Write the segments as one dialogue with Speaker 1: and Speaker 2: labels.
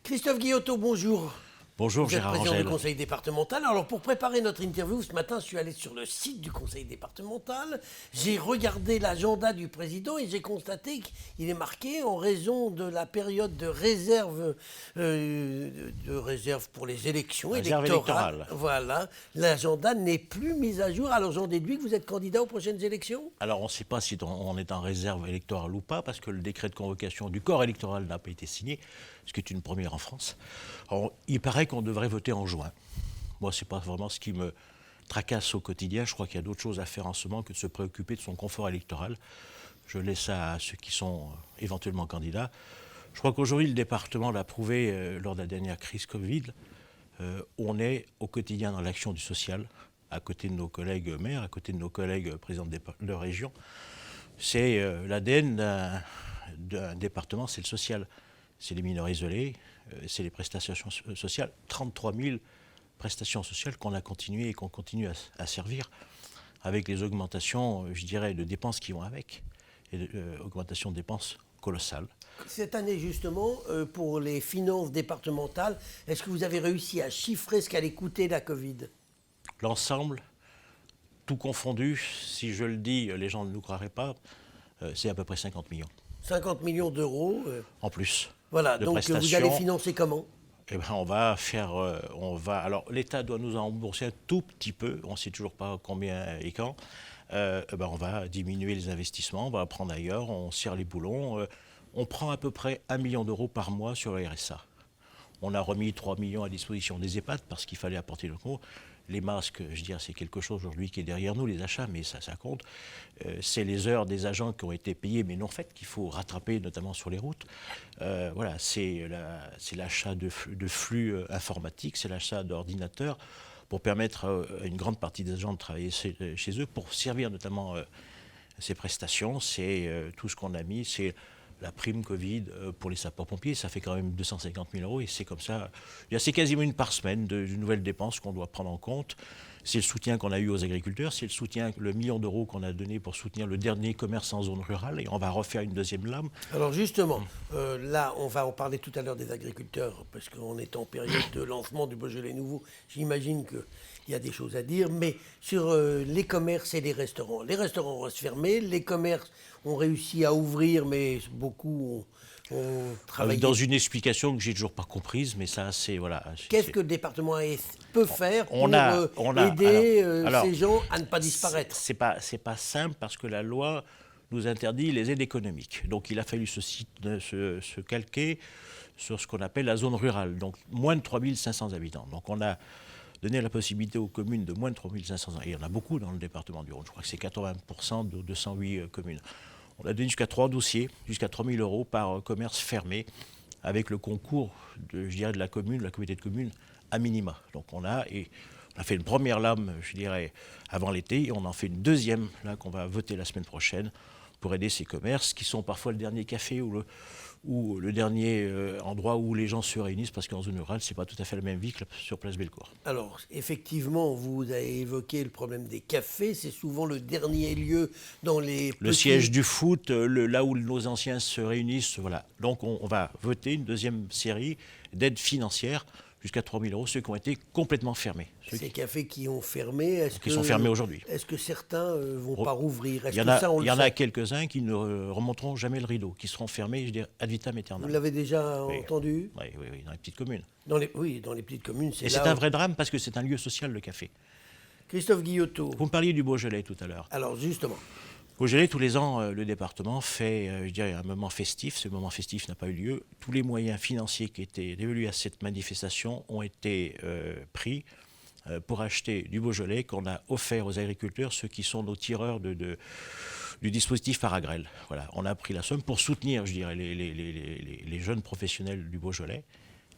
Speaker 1: Christophe Guillotot, bonjour.
Speaker 2: Bonjour
Speaker 1: Vous êtes
Speaker 2: Gérard
Speaker 1: président
Speaker 2: Angel.
Speaker 1: du conseil départemental. Alors pour préparer notre interview, ce matin, je suis allé sur le site du conseil départemental. J'ai regardé l'agenda du président et j'ai constaté qu'il est marqué en raison de la période de réserve, pour les élections
Speaker 2: Réserve électorale.
Speaker 1: Voilà, l'agenda n'est plus mis à jour. Alors j'en déduis que vous êtes candidat aux prochaines élections.
Speaker 2: Alors on ne sait pas si on est en réserve électorale ou pas, parce que le décret de convocation du corps électoral n'a pas été signé, ce qui est une première en France. Alors, il paraît qu'on devrait voter en juin. Moi, ce n'est pas vraiment ce qui me tracasse au quotidien. Je crois qu'il y a d'autres choses à faire en ce moment que de se préoccuper de son confort électoral. Je laisse ça à ceux qui sont éventuellement candidats. Je crois qu'aujourd'hui, le département l'a prouvé lors de la dernière crise Covid. On est au quotidien dans l'action du social, à côté de nos collègues maires, à côté de nos collègues présidents de région. C'est l'ADN d'un département, c'est le social. C'est les mineurs isolés, c'est les prestations sociales. 33 000 prestations sociales qu'on a continué et qu'on continue à servir, avec les augmentations, je dirais, de dépenses qui vont avec, et augmentation de dépenses colossales.
Speaker 1: Cette année, justement, pour les finances départementales, est-ce que vous avez réussi à chiffrer ce qu'allait coûter la Covid ?
Speaker 2: L'ensemble, tout confondu, si je le dis, les gens ne nous croiraient pas, c'est à peu près 50 millions.
Speaker 1: 50 millions d'euros.
Speaker 2: En plus.
Speaker 1: Voilà,
Speaker 2: de
Speaker 1: donc
Speaker 2: prestations.
Speaker 1: vous allez financer comment ?
Speaker 2: Eh ben, alors l'État doit nous en rembourser un tout petit peu, on ne sait toujours pas combien et quand. On va diminuer les investissements, on va prendre ailleurs, on serre les boulons. On prend à peu près 1 million d'euros par mois sur le RSA. On a remis 3 millions à disposition des EHPAD parce qu'il fallait apporter le concours. Les masques, je dirais, c'est quelque chose aujourd'hui qui est derrière nous, les achats, mais ça compte. C'est les heures des agents qui ont été payées mais non faites qu'il faut rattraper, notamment sur les routes. Voilà, c'est l'achat de flux informatiques, c'est l'achat d'ordinateurs pour permettre à une grande partie des agents de travailler chez eux, pour servir notamment ces prestations. C'est tout ce qu'on a mis, c'est la prime Covid pour les sapeurs-pompiers, ça fait quand même 250 000 euros et c'est comme ça. C'est quasiment une par semaine de nouvelles dépenses qu'on doit prendre en compte. C'est le soutien qu'on a eu aux agriculteurs, c'est le million d'euros qu'on a donné pour soutenir le dernier commerce en zone rurale et on va refaire une deuxième lame.
Speaker 1: Alors justement, là, on va en parler tout à l'heure des agriculteurs parce qu'on est en période de lancement du Beaujolais nouveau. J'imagine qu'il y a des choses à dire, mais sur les commerces et les restaurants restent fermés, les commerces ont réussi à ouvrir, mais beaucoup ont travaillé.
Speaker 2: Dans une explication que j'ai toujours pas comprise, mais ça, c'est voilà.
Speaker 1: Qu'est-ce que le département peut faire pour
Speaker 2: aider
Speaker 1: ces gens à ne pas disparaître ?
Speaker 2: C'est pas simple parce que la loi nous interdit les aides économiques. Donc il a fallu se calquer sur ce qu'on appelle la zone rurale, donc moins de 3 500 habitants. Donc on a donné la possibilité aux communes de moins de 3 500 habitants. Et il y en a beaucoup dans le département du Rhône. Je crois que c'est 80% de 208 communes. On a donné jusqu'à 3 dossiers, jusqu'à 3 000 euros par commerce fermé, avec le concours de la commune, de la communauté de communes, à minima. Donc on a fait une première lame, je dirais, avant l'été, et on en fait une deuxième, là, qu'on va voter la semaine prochaine, pour aider ces commerces, qui sont parfois le dernier café ou le dernier endroit où les gens se réunissent, parce qu'en zone rurale, c'est pas tout à fait la même vie que sur Place Bellecour.
Speaker 1: Alors, effectivement, vous avez évoqué le problème des cafés, c'est souvent le dernier lieu dans les
Speaker 2: Le siège du foot, là où nos anciens se réunissent, voilà. Donc on va voter une deuxième série d'aides financières, jusqu'à 3 000 euros, ceux qui ont été complètement fermés.
Speaker 1: Ces cafés qui ont fermé,
Speaker 2: qui sont fermés aujourd'hui.
Speaker 1: Est-ce que certains vont pas rouvrir ?
Speaker 2: Il y en a quelques-uns qui ne remonteront jamais le rideau, qui seront fermés, je dirais, ad vitam aeternam.
Speaker 1: Vous l'avez déjà entendu ?
Speaker 2: Oui, dans les petites communes.
Speaker 1: Dans les petites communes, c'est là.
Speaker 2: Et c'est un vrai drame parce que c'est un lieu social, le café.
Speaker 1: Christophe Guillotot.
Speaker 2: Vous me parliez du Beaujolais tout à l'heure.
Speaker 1: Alors justement.
Speaker 2: Beaujolais, tous les ans, le département fait, un moment festif. Ce moment festif n'a pas eu lieu. Tous les moyens financiers qui étaient dévolus à cette manifestation ont été pris pour acheter du Beaujolais qu'on a offert aux agriculteurs, ceux qui sont nos tireurs du dispositif Paragrel. Voilà, on a pris la somme pour soutenir, les jeunes professionnels du Beaujolais.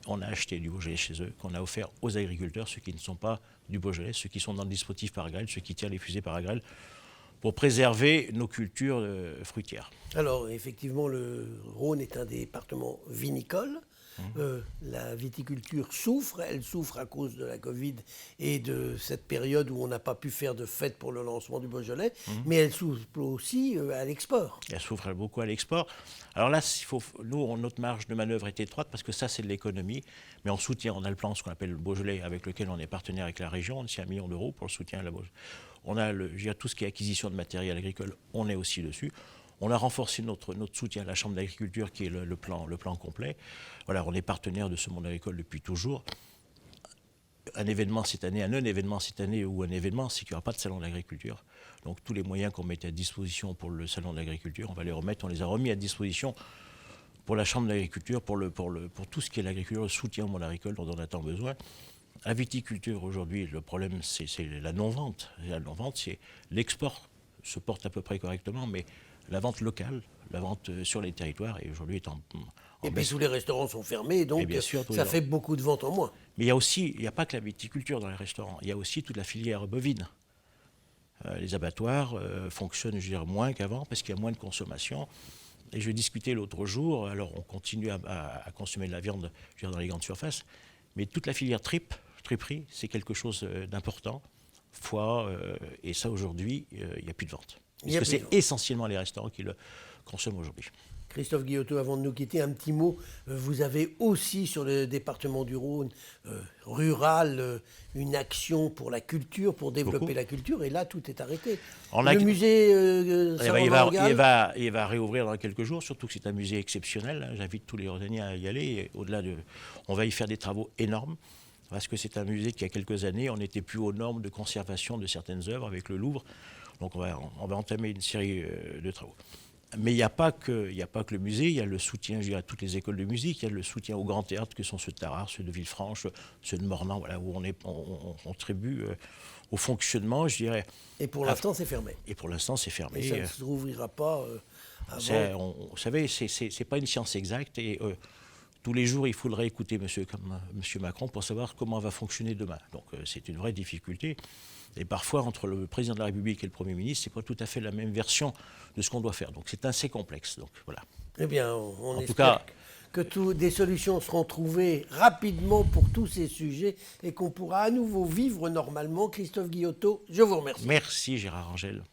Speaker 2: On a acheté du Beaujolais chez eux, qu'on a offert aux agriculteurs, ceux qui ne sont pas du Beaujolais, ceux qui sont dans le dispositif Paragrel, ceux qui tirent les fusées Paragrel, pour préserver nos cultures fruitières.
Speaker 1: Alors, effectivement, le Rhône est un département vinicole. La viticulture souffre, elle souffre à cause de la Covid et de cette période où on n'a pas pu faire de fête pour le lancement du Beaujolais, mais elle souffre aussi à l'export.
Speaker 2: Elle souffre beaucoup à l'export. Alors là, nous, notre marge de manœuvre est étroite parce que ça, c'est de l'économie. Mais on soutient, on a le plan, ce qu'on appelle le Beaujolais, avec lequel on est partenaire avec la région. On est 1 million d'euros pour le soutien à la Beaujolais. On a tout ce qui est acquisition de matériel agricole, on est aussi dessus. On a renforcé notre soutien à la Chambre d'agriculture, qui est le plan complet. Voilà, on est partenaire de ce monde agricole depuis toujours. Un événement cette année, c'est qu'il n'y aura pas de salon d'agriculture. Donc tous les moyens qu'on mettait à disposition pour le salon d'agriculture, on va les remettre. On les a remis à disposition pour la Chambre d'agriculture, pour tout ce qui est l'agriculture, le soutien au monde agricole dont on a tant besoin. La viticulture, aujourd'hui, le problème, c'est la non-vente. La non-vente, c'est l'export se porte à peu près correctement, mais la vente locale, la vente sur les territoires, et aujourd'hui est en
Speaker 1: et puis tous les restaurants sont fermés, donc bien sûr, ça fait beaucoup de ventes en moins.
Speaker 2: Mais il n'y a pas que la viticulture dans les restaurants, il y a aussi toute la filière bovine. Les abattoirs fonctionnent, je dirais, moins qu'avant parce qu'il y a moins de consommation. Et je discutais l'autre jour, alors on continue à consommer de la viande, je veux dire, dans les grandes surfaces, mais toute la filière triperie, c'est quelque chose d'important. Foie, et ça aujourd'hui, il n'y a plus de vente. Parce que c'est essentiellement les restaurants qui le consomment aujourd'hui.
Speaker 1: Christophe Guillotot, avant de nous quitter, un petit mot. Vous avez aussi sur le département du Rhône rural une action pour la culture, pour développer la culture, et là tout est arrêté. Le musée
Speaker 2: il va réouvrir dans quelques jours, surtout que c'est un musée exceptionnel. J'invite tous les Rhodaniens à y aller. On va y faire des travaux énormes, parce que c'est un musée qui, il y a quelques années, on n'était plus aux normes de conservation de certaines œuvres avec le Louvre. Donc on va entamer une série de travaux. Mais il n'y a pas que le musée, il y a le soutien, je dirais, à toutes les écoles de musique, il y a le soutien aux grands théâtres que sont ceux de Tarare, ceux de Villefranche, ceux de Mornan, voilà, où on contribue au fonctionnement, je dirais.
Speaker 1: Et pour l'instant, c'est fermé.
Speaker 2: Et pour l'instant, c'est fermé.
Speaker 1: Et ça ne se rouvrira pas avant.
Speaker 2: Vous savez, c'est pas une science exacte, et tous les jours, il faudrait écouter M. Macron pour savoir comment va fonctionner demain. Donc c'est une vraie difficulté. Et parfois, entre le président de la République et le Premier ministre, ce n'est pas tout à fait la même version de ce qu'on doit faire. Donc c'est assez complexe. Donc, voilà.
Speaker 1: Eh bien, on espère que des solutions seront trouvées rapidement pour tous ces sujets et qu'on pourra à nouveau vivre normalement. Christophe Guillotot, je vous remercie.
Speaker 2: Merci Gérard Angel.